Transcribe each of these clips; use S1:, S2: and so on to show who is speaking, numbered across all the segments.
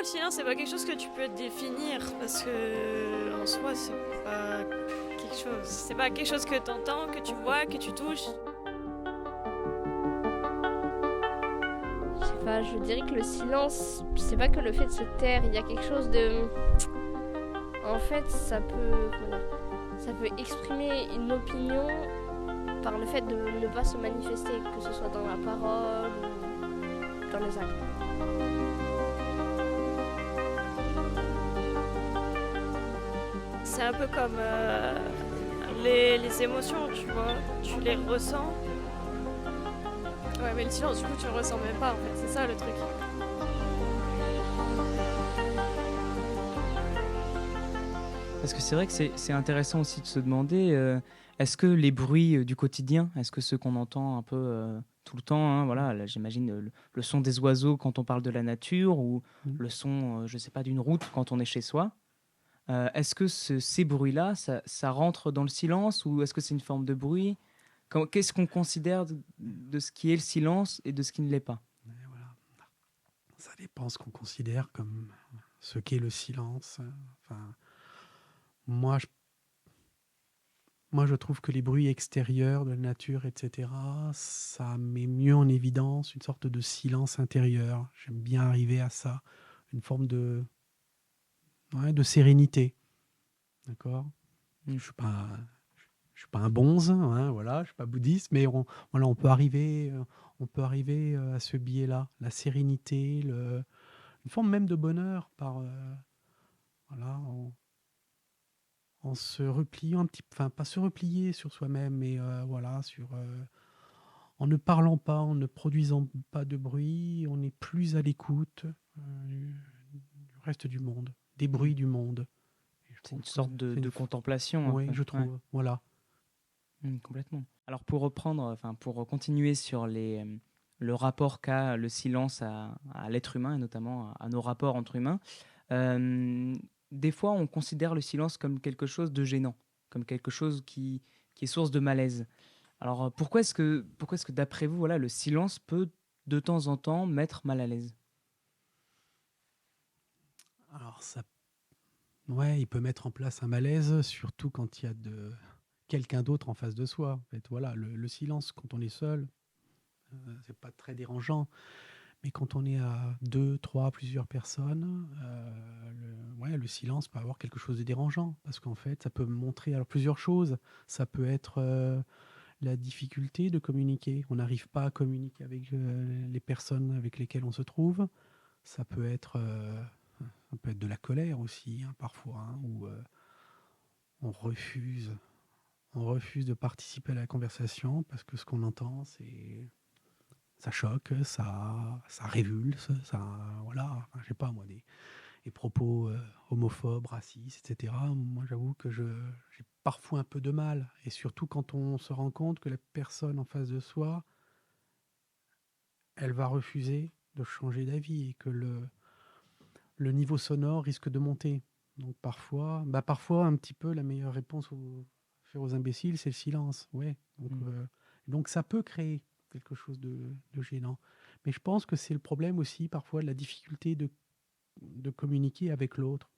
S1: moi, le silence, c'est pas quelque chose que tu peux définir parce que en soi, c'est pas quelque chose que t'entends, que tu vois, que tu touches.
S2: Je sais pas, je dirais que le silence, c'est pas que le fait de se taire, il y a quelque chose de... En fait, ça peut exprimer une opinion par le fait de ne pas se manifester, que ce soit dans la parole ou dans les actes.
S1: C'est un peu comme les émotions, tu vois, tu les ressens. Ouais, mais le silence, du coup, tu le ressens même pas, en fait, c'est ça le truc.
S3: Parce que c'est vrai que c'est intéressant aussi de se demander, est-ce que les bruits du quotidien, est-ce que ceux qu'on entend un peu tout le temps, hein, voilà, là, j'imagine le son des oiseaux quand on parle de la nature, ou le son, je sais pas, d'une route quand on est chez soi, est-ce que ces bruits-là, ça rentre dans le silence, ou est-ce que c'est une forme de bruit? Qu'est-ce qu'on considère de ce qui est le silence et de ce qui ne l'est pas?
S4: Et voilà. Ça dépend ce qu'on considère comme ce qu'est le silence. Enfin, moi, je trouve que les bruits extérieurs de la nature, etc., ça met mieux en évidence une sorte de silence intérieur. J'aime bien arriver à ça, une forme de sérénité. D'accord. Je suis pas un bonze, hein, voilà, je suis pas bouddhiste, mais on peut arriver à ce biais-là, la sérénité, une forme même de bonheur voilà, en se repliant un petit, enfin pas se replier sur soi-même, mais voilà, en ne parlant pas, en ne produisant pas de bruit, on est plus à l'écoute du reste du monde, des bruits du monde.
S3: C'est une sorte de contemplation.
S4: Oui, je trouve. Ouais. Voilà.
S3: Complètement. Alors pour reprendre, enfin pour continuer sur le rapport qu'a le silence à l'être humain et notamment à nos rapports entre humains, des fois on considère le silence comme quelque chose de gênant, comme quelque chose qui est source de malaise. Alors pourquoi est-ce que d'après vous, voilà, le silence peut de temps en temps mettre mal à l'aise?
S4: Alors ouais, il peut mettre en place un malaise, surtout quand il y a quelqu'un d'autre en face de soi. En fait, voilà, le silence quand on est seul, c'est pas très dérangeant. Mais quand on est à 2, 3, plusieurs personnes, le silence peut avoir quelque chose de dérangeant. Parce qu'en fait, ça peut montrer alors, plusieurs choses. Ça peut être la difficulté de communiquer. On n'arrive pas à communiquer avec les personnes avec lesquelles on se trouve. Ça peut être de la colère aussi, hein, parfois, hein, où on refuse de participer à la conversation parce que ce qu'on entend, ça choque, ça révulse, voilà, enfin, je sais pas moi, des propos homophobes, racistes, etc. Moi, j'avoue que j'ai parfois un peu de mal, et surtout quand on se rend compte que la personne en face de soi, elle va refuser de changer d'avis et que le niveau sonore risque de monter. Donc parfois un petit peu la meilleure réponse aux imbéciles, c'est le silence. Ouais. Donc ça peut créer quelque chose de gênant. Mais je pense que c'est le problème aussi parfois de la difficulté de communiquer avec l'autre.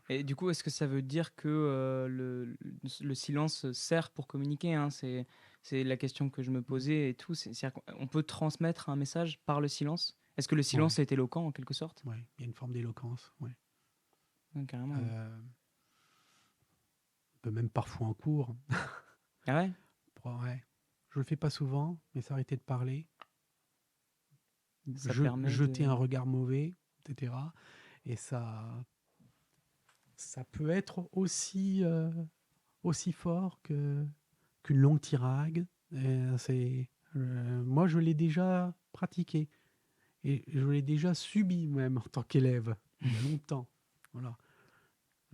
S3: Et du coup, est-ce que ça veut dire que le silence sert pour communiquer, hein? C'est la question que je me posais et tout. C'est-à-dire qu'on peut transmettre un message par le silence? Est-ce que le silence est éloquent en quelque sorte?
S4: Oui, il y a une forme d'éloquence. Ouais.
S3: Carrément.
S4: On peut même parfois en cours.
S3: Ah ouais?
S4: Ouais. Je le fais pas souvent, mais s'arrêter de parler, jeter un regard mauvais, etc. Et ça peut être aussi fort qu'une longue tirade. Moi, je l'ai déjà pratiqué. Et je l'ai déjà subi même en tant qu'élève, il y a longtemps. Voilà.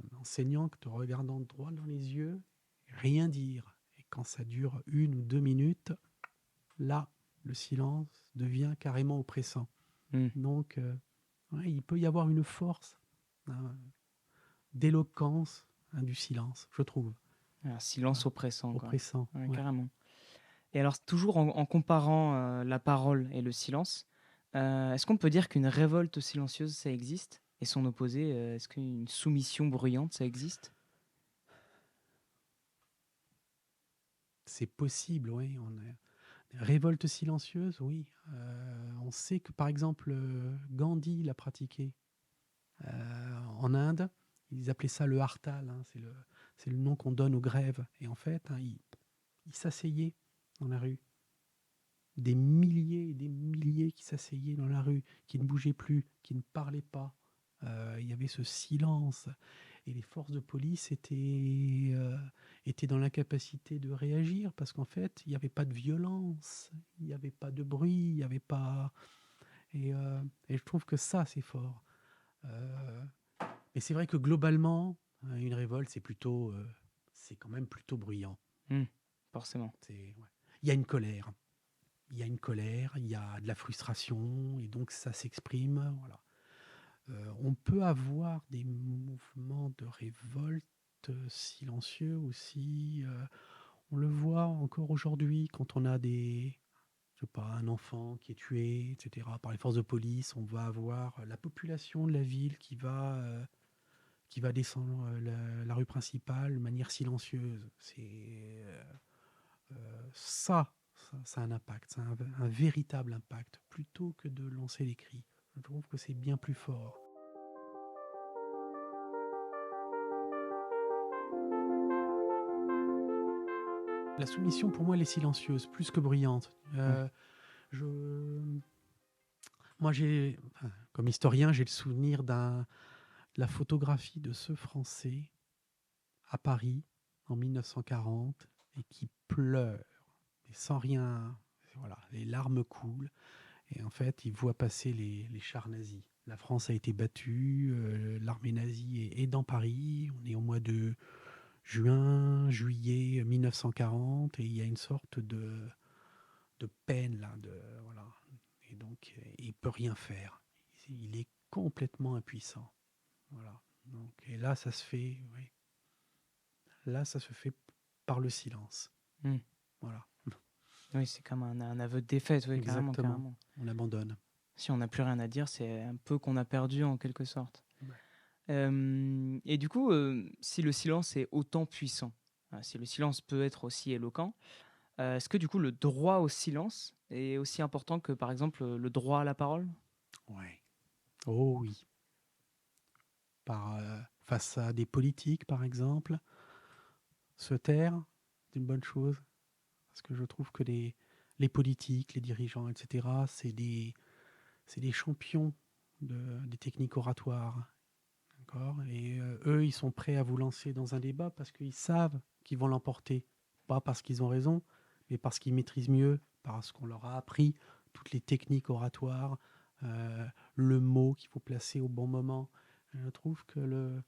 S4: Un enseignant te regardant droit dans les yeux, rien dire. Et quand ça dure 1 ou 2 minutes, là, le silence devient carrément oppressant. Donc, il peut y avoir une force d'éloquence du silence, je trouve.
S3: Un silence oppressant.
S4: Oppressant.
S3: Ouais. Carrément. Et alors, toujours en comparant la parole et le silence, Est-ce qu'on peut dire qu'une révolte silencieuse, ça existe? Et son opposé, est-ce qu'une soumission bruyante, ça existe?
S4: C'est possible, oui. Révolte silencieuse, oui. On sait que, par exemple, Gandhi l'a pratiqué en Inde. Ils appelaient ça le hartal, hein, c'est le nom qu'on donne aux grèves. Et en fait, hein, ils s'asseyaient dans la rue. Des milliers et des milliers qui s'asseyaient dans la rue, qui ne bougeaient plus, qui ne parlaient pas. Il y avait ce silence. Et les forces de police étaient dans l'incapacité de réagir parce qu'en fait, il n'y avait pas de violence, il n'y avait pas de bruit, il n'y avait pas... Et je trouve que ça, c'est fort. Mais c'est vrai que globalement, une révolte, c'est quand même plutôt bruyant.
S3: Forcément.
S4: Ouais. Il y a une colère. Il y a une colère, il y a de la frustration, et donc ça s'exprime. Voilà. On peut avoir des mouvements de révolte silencieux aussi. On le voit encore aujourd'hui quand on a je sais pas, un enfant qui est tué, etc., par les forces de police. On va avoir la population de la ville qui va descendre la rue principale de manière silencieuse. Ça a un impact, ça a un véritable impact, plutôt que de lancer des cris. Je trouve que c'est bien plus fort. La soumission, pour moi, elle est silencieuse, plus que bruyante. Moi, comme historien, j'ai le souvenir de la photographie de ce Français à Paris en 1940 et qui pleure, et sans rien. Voilà, les larmes coulent. Et en fait, il voit passer les chars nazis. La France a été battue, l'armée nazie est dans Paris. On est au mois de juillet 1940, et il y a une sorte de peine là, voilà. Et donc, il peut rien faire. Il est complètement impuissant. Voilà. Donc, et là, ça se fait. Oui. Là, ça se fait par le silence. Voilà.
S3: Oui, c'est comme un aveu de défaite, oui, carrément.
S4: On abandonne.
S3: Si on n'a plus rien à dire, c'est un peu qu'on a perdu en quelque sorte.
S4: Ouais.
S3: Et du coup, si le silence est autant puissant, si le silence peut être aussi éloquent, est-ce que du coup le droit au silence est aussi important que par exemple le droit à la parole?
S4: Ouais. Oh oui. Face à des politiques, par exemple, se taire, c'est une bonne chose. Parce que je trouve que les politiques, les dirigeants, etc., c'est des champions des techniques oratoires. D'accord ? Et eux, ils sont prêts à vous lancer dans un débat parce qu'ils savent qu'ils vont l'emporter. Pas parce qu'ils ont raison, mais parce qu'ils maîtrisent mieux, parce qu'on leur a appris toutes les techniques oratoires, le mot qu'il faut placer au bon moment. Je trouve que le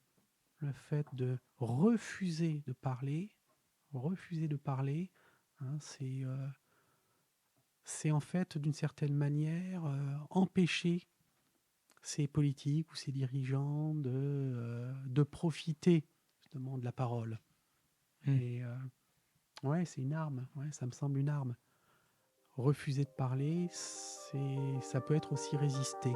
S4: fait de refuser de parler, hein, c'est en fait, d'une certaine manière, empêcher ces politiques ou ces dirigeants de profiter justement de la parole. Et ouais, c'est une arme. Ouais, ça me semble une arme. Refuser de parler, ça peut être aussi résister.